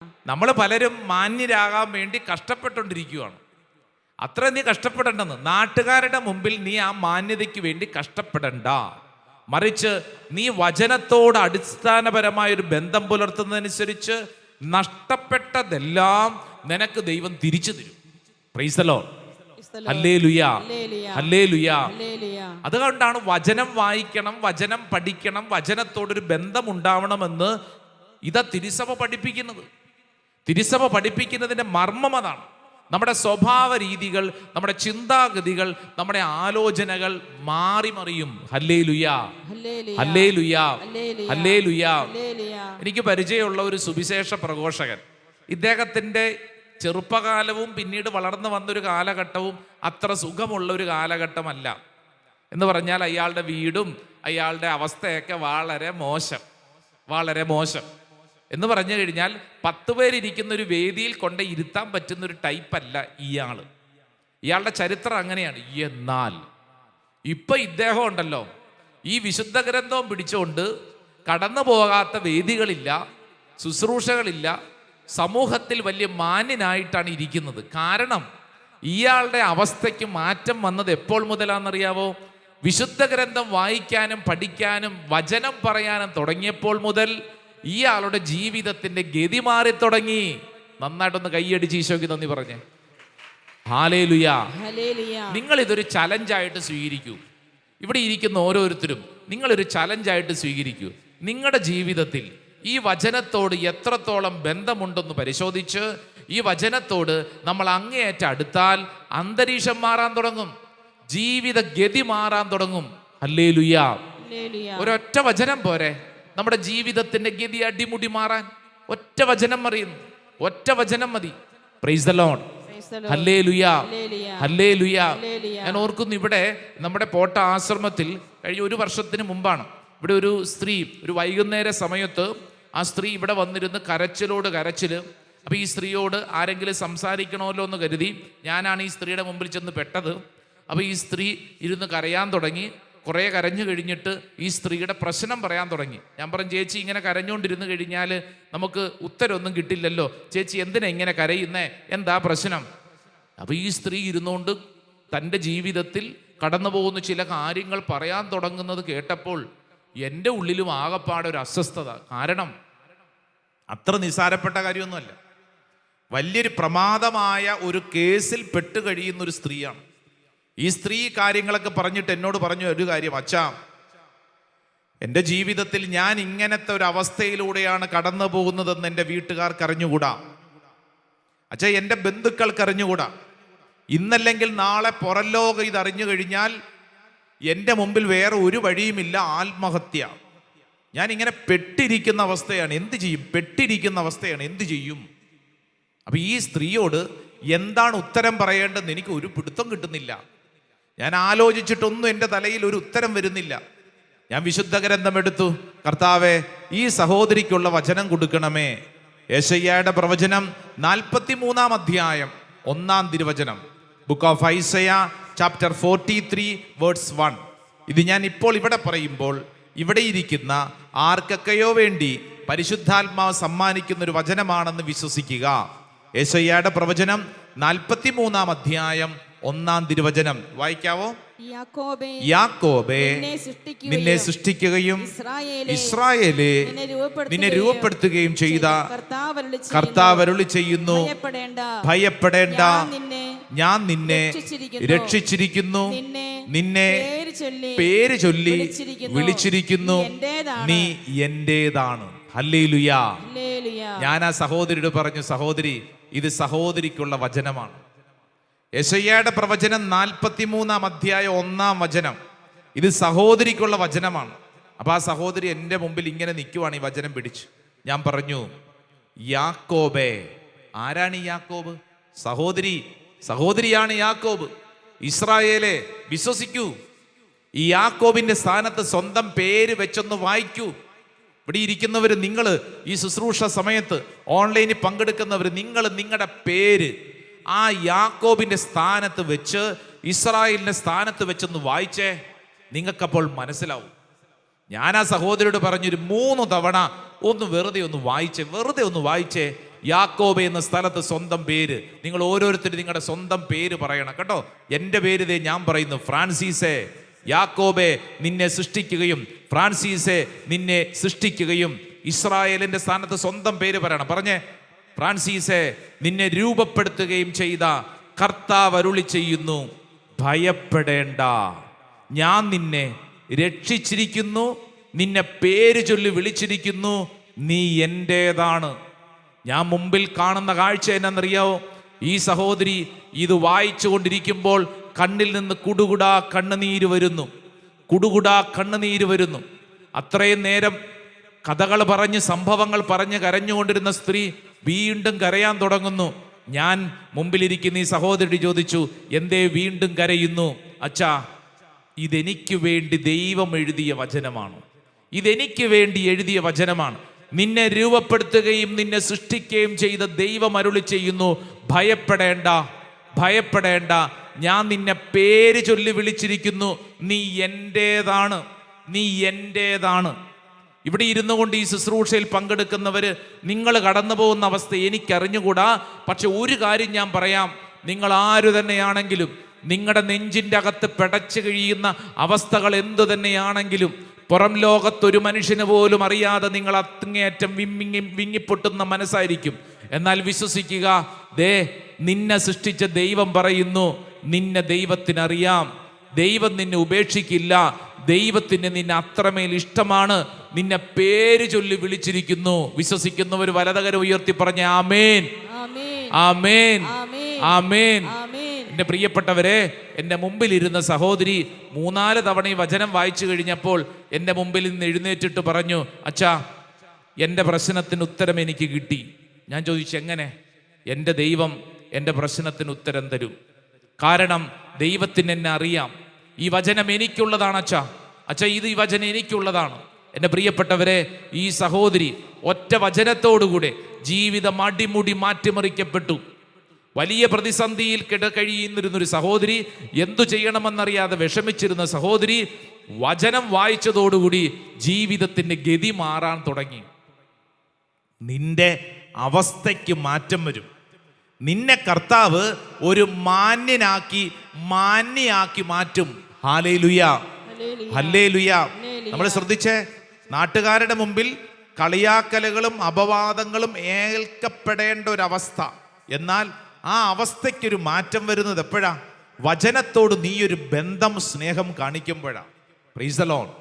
നമ്മൾ പലരും മാന്യരാകാൻ വേണ്ടി കഷ്ടപ്പെട്ടുകൊണ്ടിരിക്കുകയാണ്. അത്ര നീ കഷ്ടപ്പെടേണ്ടെന്ന്. നാട്ടുകാരുടെ മുമ്പിൽ നീ ആ മാന്യതയ്ക്ക് വേണ്ടി കഷ്ടപ്പെടണ്ട. മറിച്ച് നീ വചനത്തോട് അടിസ്ഥാനപരമായൊരു ബന്ധം പുലർത്തുന്നതനുസരിച്ച് നഷ്ടപ്പെട്ടതെല്ലാം നിനക്ക് ദൈവം തിരിച്ചു തരും. Praise the Lord. Hallelujah, hallelujah. അതുകൊണ്ടാണ് വചനം വായിക്കണം, വചനം പഠിക്കണം, വചനത്തോടൊരു ബന്ധം ഉണ്ടാവണമെന്ന് ഇതാ തിരുസഭ പഠിപ്പിക്കുന്നത്. തിരുസഭ പഠിപ്പിക്കുന്നതിൻ്റെ മർമ്മം അതാണ്. നമ്മുടെ സ്വഭാവ രീതികൾ, നമ്മുടെ ചിന്താഗതികൾ, നമ്മുടെ ആലോചനകൾ മാറി മറിയും. Hallelujah, hallelujah, hallelujah. എനിക്ക് പരിചയമുള്ള ഒരു സുവിശേഷ പ്രഘോഷകൻ, ഇദ്ദേഹത്തിൻ്റെ ചെറുപ്പകാലവും പിന്നീട് വളർന്നു വന്നൊരു കാലഘട്ടവും അത്ര സുഖമുള്ള ഒരു കാലഘട്ടമല്ല. എന്ന് പറഞ്ഞാൽ അയാളുടെ വീടും അയാളുടെ അവസ്ഥയൊക്കെ വളരെ മോശം, വളരെ മോശം. എന്ന് പറഞ്ഞു കഴിഞ്ഞാൽ 10 പേരിരിക്കുന്ന ഒരു വേദിയിൽ കൊണ്ട് ഇരുത്താൻ പറ്റുന്ന ഒരു ടൈപ്പല്ല ഇയാള്. ഇയാളുടെ ചരിത്രം അങ്ങനെയാണ്. എന്നാൽ ഇപ്പൊ ഇദ്ദേഹം ഉണ്ടല്ലോ, ഈ വിശുദ്ധ ഗ്രന്ഥവും പിടിച്ചുകൊണ്ട് കടന്നു പോകാത്ത വേദികളില്ല, ശുശ്രൂഷകളില്ല, സമൂഹത്തിൽ വലിയ മാന്യനായിട്ടാണ് ഇരിക്കുന്നത്. കാരണം ഇയാളുടെ അവസ്ഥയ്ക്ക് മാറ്റം വന്നത് എപ്പോൾ മുതലാണെന്നറിയാവോ? വിശുദ്ധ ഗ്രന്ഥം വായിക്കാനും പഠിക്കാനും വചനം പറയാനും തുടങ്ങിയപ്പോൾ മുതൽ ഇയാളുടെ ജീവിതത്തിന്റെ ഗതി മാറി തുടങ്ങി. നന്നായിട്ടൊന്ന് കൈയടിച്ച് ഈശോയ്ക്ക് നന്ദി പറഞ്ഞേ. ഹല്ലേലൂയ. നിങ്ങൾ ഇതൊരു ചലഞ്ചായിട്ട് സ്വീകരിക്കൂ. ഇവിടെ ഇരിക്കുന്ന ഓരോരുത്തരും നിങ്ങളൊരു ചലഞ്ചായിട്ട് സ്വീകരിക്കൂ. നിങ്ങളുടെ ജീവിതത്തിൽ ഈ വചനത്തോട് എത്രത്തോളം ബന്ധമുണ്ടെന്ന് പരിശോധിച്ച് ഈ വചനത്തോട് നമ്മൾ അങ്ങേയറ്റം അടുത്താൽ അന്തരീക്ഷം മാറാൻ തുടങ്ങും, ജീവിത ഗതി മാറാൻ തുടങ്ങും. ഹല്ലേലൂയ. ഒരൊറ്റ വചനം പോരെ നമ്മുടെ ജീവിതത്തിന്റെ ഗതി അടിമുടി മാറാൻ. ഒറ്റ വചനം അറിയുന്നു, ഒറ്റ വചനം മതി. Praise the Lord. Hallelujah, hallelujah. ഞാൻ ഓർക്കുന്നു, ഇവിടെ നമ്മുടെ പോട്ട ആശ്രമത്തിൽ കഴിഞ്ഞ 1 വർഷത്തിന് മുമ്പാണ് ഇവിടെ ഒരു സ്ത്രീ, ഒരു വൈകുന്നേര സമയത്ത് ആ സ്ത്രീ ഇവിടെ വന്നിരുന്ന് കരച്ചിലോട് കരച്ചില്. അപ്പൊ ഈ സ്ത്രീയോട് ആരെങ്കിലും സംസാരിക്കണമല്ലോ എന്ന് കരുതി ഞാനാണ് ഈ സ്ത്രീയുടെ മുമ്പിൽ ചെന്ന് പെട്ടത്. അപ്പൊ ഈ സ്ത്രീ ഇരുന്ന് കരയാൻ തുടങ്ങി. കുറേ കരഞ്ഞു കഴിഞ്ഞിട്ട് ഈ സ്ത്രീയുടെ പ്രശ്നം പറയാൻ തുടങ്ങി. ഞാൻ പറഞ്ഞു, ചേച്ചി ഇങ്ങനെ കരഞ്ഞുകൊണ്ടിരുന്ന് കഴിഞ്ഞാൽ നമുക്ക് ഉത്തരമൊന്നും കിട്ടില്ലല്ലോ, ചേച്ചി എന്തിനാ ഇങ്ങനെ കരയുന്നേ, എന്താ പ്രശ്നം? അപ്പൊ ഈ സ്ത്രീ ഇരുന്നുകൊണ്ട് തൻ്റെ ജീവിതത്തിൽ കടന്നു പോകുന്ന ചില കാര്യങ്ങൾ പറയാൻ തുടങ്ങുന്നത് കേട്ടപ്പോൾ എൻ്റെ ഉള്ളിലും ആകപ്പാടെ ഒരു അസ്വസ്ഥത. കാരണം അത്ര നിസ്സാരപ്പെട്ട കാര്യമൊന്നുമല്ല, വലിയൊരു പ്രമാദമായ ഒരു കേസിൽ പെട്ട് കഴിയുന്ന ഒരു സ്ത്രീയാണ്. ഈ സ്ത്രീ കാര്യങ്ങളൊക്കെ പറഞ്ഞിട്ട് എന്നോട് പറഞ്ഞു ഒരു കാര്യം, അച്ഛാ, എൻ്റെ ജീവിതത്തിൽ ഞാൻ ഇങ്ങനത്തെ ഒരു അവസ്ഥയിലൂടെയാണ് കടന്നു പോകുന്നതെന്ന് എൻ്റെ വീട്ടുകാർക്ക് അറിഞ്ഞുകൂടാ, അച്ഛാ, എൻ്റെ ബന്ധുക്കൾക്ക് അറിഞ്ഞുകൂടാ. ഇന്നല്ലെങ്കിൽ നാളെ പുറംലോകം ഇതറിഞ്ഞു കഴിഞ്ഞാൽ എൻ്റെ മുമ്പിൽ വേറെ ഒരു വഴിയുമില്ല, ആത്മഹത്യ. ഞാൻ ഇങ്ങനെ പെട്ടിരിക്കുന്ന അവസ്ഥയാണ്, എന്ത് ചെയ്യും? പെട്ടിരിക്കുന്ന അവസ്ഥയാണ്, എന്ത് ചെയ്യും? അപ്പൊ ഈ സ്ത്രീയോട് എന്താണ് ഉത്തരം പറയേണ്ടതെന്ന് എനിക്ക് ഒരു പിടുത്തം കിട്ടുന്നില്ല. ഞാൻ ആലോചിച്ചിട്ടൊന്നും എൻ്റെ തലയിൽ ഒരു ഉത്തരം വരുന്നില്ല. ഞാൻ വിശുദ്ധ ഗ്രന്ഥം എടുത്തു, കർത്താവേ, ഈ സഹോദരിക്കുള്ള വചനം കൊടുക്കണമേ. യെശയ്യായുടെ പ്രവചനം 43-ാം അധ്യായം 1-ാം തിരുവചനം, book of Isaiah chapter 43 verse 1. ഇത് ഞാൻ ഇപ്പോൾ ഇവിടെ പറയുമ്പോൾ ഇവിടെ ഇരിക്കുന്ന ആർക്കൊക്കെയോ വേണ്ടി പരിശുദ്ധാത്മാവ് സമ്മാനിക്കുന്ന ഒരു വചനമാണെന്ന് വിശ്വസിക്കുക. യെശയ്യായുടെ പ്രവചനം 43-ാം അധ്യായം 1-ാം തിരുവചനം വായിക്കാവോ? യാക്കോബേ, നിന്നെ സൃഷ്ടിക്കുകയും ഇസ്രായേലേ, നിന്നെ രൂപപ്പെടുത്തുകയും ചെയ്ത കർത്താവ് അരുളി ചെയ്യുന്നു, ഭയപ്പെടേണ്ട, ഞാൻ നിന്നെ രക്ഷിച്ചിരിക്കുന്നു, നിന്നെ പേര് ചൊല്ലി വിളിച്ചിരിക്കുന്നു, നീ എന്റേതാണ്. ഹല്ലേലൂയ. ഞാൻ ആ സഹോദരിയോട് പറഞ്ഞു, സഹോദരി, ഇത് സഹോദരിക്കുള്ള വചനമാണ്. യെശയ്യായുടെ പ്രവചനം 43-ാം അധ്യായം 1-ാം വചനം, ഇത് സഹോദരിക്കുള്ള വചനമാണ്. അപ്പൊ ആ സഹോദരി എൻ്റെ മുമ്പിൽ ഇങ്ങനെ നിൽക്കുവാണ് ഈ വചനം പിടിച്ച്. ഞാൻ പറഞ്ഞു, യാക്കോബേ. ആരാണ് ഈ യാക്കോബ്? സഹോദരിയാണ് യാക്കോബ്. ഇസ്രായേലെ, വിശ്വസിക്കൂ. ഈ യാക്കോബിന്റെ സ്ഥാനത്ത് സ്വന്തം പേര് വെച്ചൊന്ന് വായിക്കൂ. ഇവിടെ ഇരിക്കുന്നവർ, നിങ്ങൾ ഈ ശുശ്രൂഷ സമയത്ത് ഓൺലൈനിൽ പങ്കെടുക്കുന്നവർ, നിങ്ങൾ നിങ്ങളുടെ പേര് ആ യാക്കോബിന്റെ സ്ഥാനത്ത് വെച്ച്, ഇസ്രായേലിന്റെ സ്ഥാനത്ത് വെച്ചൊന്ന് വായിച്ചേ, നിങ്ങൾക്കപ്പോൾ മനസ്സിലാവും. ഞാൻ ആ സഹോദരിയോട് പറഞ്ഞൊരു 3 തവണ ഒന്ന് വെറുതെ ഒന്ന് വായിച്ചേ, യാക്കോബ് എന്ന സ്ഥലത്ത് സ്വന്തം പേര്. നിങ്ങൾ ഓരോരുത്തരും നിങ്ങളുടെ സ്വന്തം പേര് പറയണം കേട്ടോ. എൻ്റെ പേര് ദേ ഞാൻ പറയുന്നു, ഫ്രാൻസിസേ. യാക്കോബെ നിന്നെ സൃഷ്ടിക്കുകയും ഫ്രാൻസിസെ നിന്നെ സൃഷ്ടിക്കുകയും. ഇസ്രായേലിന്റെ സ്ഥാനത്ത് സ്വന്തം പേര് പറയണം. പറഞ്ഞേ, ഫ്രാൻസിസെ നിന്നെ രൂപപ്പെടുത്തുകയും ചെയ്ത കർത്താവ് അരുളി ചെയ്യുന്നു, ഭയപ്പെടേണ്ട, ഞാൻ നിന്നെ രക്ഷിച്ചിരിക്കുന്നു, നിന്നെ പേര് ചൊല്ലി വിളിച്ചിരിക്കുന്നു, നീ എൻ്റേതാണ്. ഞാൻ മുമ്പിൽ കാണുന്ന കാഴ്ച എന്നറിയാവോ? ഈ സഹോദരി ഇത് വായിച്ചു കൊണ്ടിരിക്കുമ്പോൾ കണ്ണിൽ നിന്ന് കുടുകുടാ കണ്ണുനീര് വരുന്നു, കുടുകുടാ കണ്ണുനീര് വരുന്നു. അത്രയും നേരം കഥകൾ പറഞ്ഞ് സംഭവങ്ങൾ പറഞ്ഞ് കരഞ്ഞുകൊണ്ടിരുന്ന സ്ത്രീ വീണ്ടും കരയാൻ തുടങ്ങുന്നു. ഞാൻ മുമ്പിലിരിക്കുന്ന ഈ സഹോദരി ചോദിച്ചു, എന്തേ വീണ്ടും കരയുന്നു? അച്ഛാ, ഇതെനിക്ക് വേണ്ടി ദൈവം എഴുതിയ വചനമാണ്, ഇതെനിക്ക് വേണ്ടി എഴുതിയ വചനമാണ്. നിന്നെ രൂപപ്പെടുത്തുകയും നിന്നെ സൃഷ്ടിക്കുകയും ചെയ്ത ദൈവം അരുളി ചെയ്യുന്നു, ഭയപ്പെടേണ്ട, ഭയപ്പെടേണ്ട, ഞാൻ നിന്നെ പേര് ചൊല്ലി വിളിച്ചിരിക്കുന്നു, നീ എൻ്റേതാണ്, നീ എൻ്റേതാണ്. ഇവിടെ ഇരുന്നു കൊണ്ട് ഈ ശുശ്രൂഷയിൽ പങ്കെടുക്കുന്നവര് നിങ്ങൾ കടന്നു പോകുന്ന അവസ്ഥ എനിക്കറിഞ്ഞുകൂടാ. പക്ഷെ ഒരു കാര്യം ഞാൻ പറയാം, നിങ്ങൾ ആരു തന്നെയാണെങ്കിലും, നിങ്ങളുടെ നെഞ്ചിൻ്റെ അകത്ത് പിടച്ചു കഴിയുന്ന അവസ്ഥകൾ എന്തു തന്നെയാണെങ്കിലും, പുറം ലോകത്തൊരു മനുഷ്യന് പോലും അറിയാതെ നിങ്ങൾ അങ്ങേയറ്റം വിങ്ങിപ്പൊട്ടുന്ന മനസ്സായിരിക്കും. എന്നാൽ വിശ്വസിക്കുക, ദേ നിന്നെ സൃഷ്ടിച്ച ദൈവം പറയുന്നു, നിന്നെ ദൈവത്തിനറിയാം, ദൈവം നിന്നെ ഉപേക്ഷിക്കില്ല, ദൈവത്തിന് നിന്നെ അത്രമേൽ ഇഷ്ടമാണ്, നിന്നെ പേര് ചൊല്ലി വിളിച്ചിരിക്കുന്നു. വിശ്വസിക്കുന്നവർ വലതുകരം ഉയർത്തി പറഞ്ഞ ആമേൻ, ആമേൻ, ആമേൻ. എൻ്റെ പ്രിയപ്പെട്ടവരെ, എൻ്റെ മുമ്പിൽ ഇരുന്ന സഹോദരി 3-4 തവണ ഈ വചനം വായിച്ചു കഴിഞ്ഞപ്പോൾ എൻ്റെ മുമ്പിൽ നിന്ന് എഴുന്നേറ്റിട്ട് പറഞ്ഞു, അച്ഛാ, എൻ്റെ പ്രശ്നത്തിന് ഉത്തരം എനിക്ക് കിട്ടി. ഞാൻ ചോദിച്ചു, എങ്ങനെ? എൻ്റെ ദൈവം എൻ്റെ പ്രശ്നത്തിന് ഉത്തരം തരും. കാരണം ദൈവത്തിന് എന്നെ അറിയാം. ഈ വചനം എനിക്കുള്ളതാണ് അച്ഛാ, അച്ഛാ ഇത് ഈ വചനം എനിക്കുള്ളതാണ്. എൻ്റെ പ്രിയപ്പെട്ടവരെ, ഈ സഹോദരി ഒറ്റ വചനത്തോടുകൂടെ ജീവിതം അടിമുടി മാറ്റിമറിക്കപ്പെട്ടു. വലിയ പ്രതിസന്ധിയിൽ കഴിയുന്നിരുന്നൊരു സഹോദരി, എന്തു ചെയ്യണമെന്നറിയാതെ വിഷമിച്ചിരുന്ന സഹോദരി വചനം വായിച്ചതോടുകൂടി ജീവിതത്തിൻ്റെ ഗതി മാറാൻ തുടങ്ങി. നിന്റെ അവസ്ഥയ്ക്ക് മാറ്റം വരും. നിന്നെ കർത്താവ് ഒരു മാന്യയാക്കി മാറ്റും. Hallelujah, hallelujah. നമ്മൾ ശ്രദ്ധിച്ചേ, നാട്ടുകാരുടെ മുമ്പിൽ കളിയാക്കലുകളും അപവാദങ്ങളും ഏൽക്കപ്പെടേണ്ട ഒരവസ്ഥ. എന്നാൽ ആ അവസ്ഥയ്ക്കൊരു മാറ്റം വരുന്നത് എപ്പോഴാ? വചനത്തോട് നീ ഒരു ബന്ധം, സ്നേഹം കാണിക്കുമ്പോഴാ. Praise the Lord.